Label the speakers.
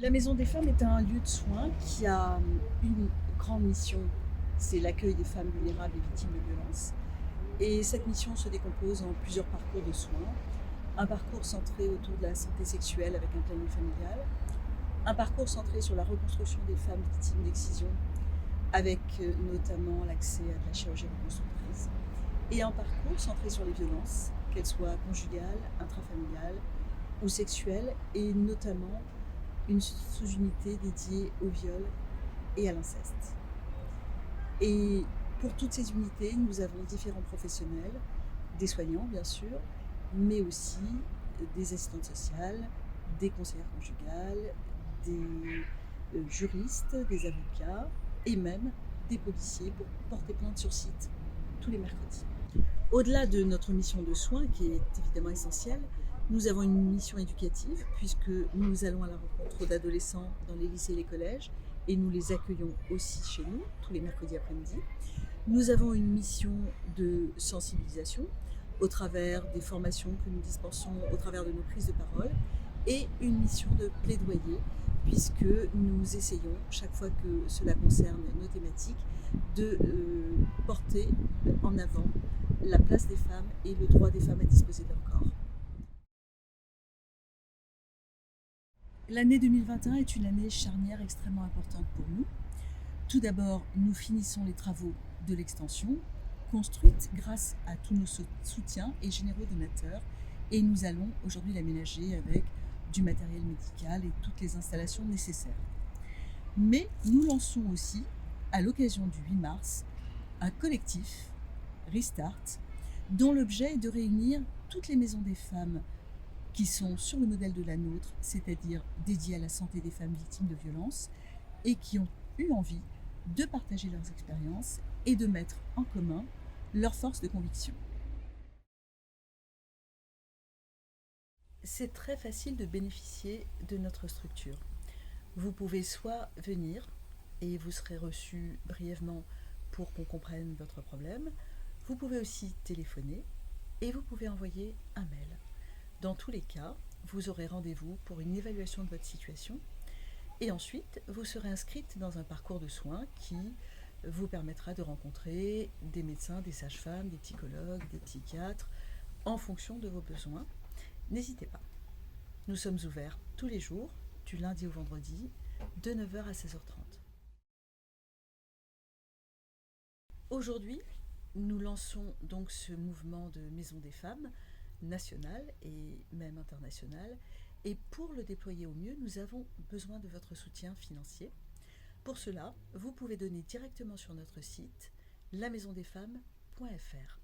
Speaker 1: La Maison des Femmes est un lieu de soins qui a une grande mission, c'est l'accueil des femmes vulnérables et victimes de violences. Et cette mission se décompose en plusieurs parcours de soins. Un parcours centré autour de la santé sexuelle avec un planning familial. Un parcours centré sur la reconstruction des femmes victimes d'excision avec notamment l'accès à de la chirurgie reconstructrice. Et un parcours centré sur les violences, qu'elles soient conjugales, intrafamiliales ou sexuelles, et notamment une sous-unité dédiée au viol et à l'inceste. Et pour toutes ces unités, nous avons différents professionnels, des soignants bien sûr, mais aussi des assistantes sociales, des conseillères conjugales, des juristes, des avocats et même des policiers pour porter plainte sur site tous les mercredis. Au-delà de notre mission de soins, qui est évidemment essentielle, nous avons une mission éducative, puisque nous allons à la rencontre d'adolescents dans les lycées et les collèges, et nous les accueillons aussi chez nous, tous les mercredis après-midi. Nous avons une mission de sensibilisation, au travers des formations que nous dispensons, au travers de nos prises de parole, et une mission de plaidoyer, puisque nous essayons, chaque fois que cela concerne nos thématiques, de porter en avant la place des femmes et le droit des femmes à disposer de leur corps. L'année 2021 est une année charnière extrêmement importante pour nous. Tout d'abord, nous finissons les travaux de l'extension, construite grâce à tous nos soutiens et généraux donateurs, et nous allons aujourd'hui l'aménager avec du matériel médical et toutes les installations nécessaires. Mais nous lançons aussi, à l'occasion du 8 mars, un collectif, Restart, dont l'objet est de réunir toutes les maisons des femmes qui sont sur le modèle de la nôtre, c'est-à-dire dédiées à la santé des femmes victimes de violences, et qui ont eu envie de partager leurs expériences et de mettre en commun leur force de conviction. C'est très facile de bénéficier de notre structure. Vous pouvez soit venir et vous serez reçu brièvement pour qu'on comprenne votre problème. Vous pouvez aussi téléphoner et vous pouvez envoyer un mail. Dans tous les cas, vous aurez rendez-vous pour une évaluation de votre situation et ensuite vous serez inscrite dans un parcours de soins qui vous permettra de rencontrer des médecins, des sages-femmes, des psychologues, des psychiatres en fonction de vos besoins. N'hésitez pas. Nous sommes ouverts tous les jours, du lundi au vendredi, de 9h à 16h30. Aujourd'hui, nous lançons donc ce mouvement de Maison des Femmes, national et même international. Et pour le déployer au mieux, nous avons besoin de votre soutien financier. Pour cela, vous pouvez donner directement sur notre site lamaisondesfemmes.fr.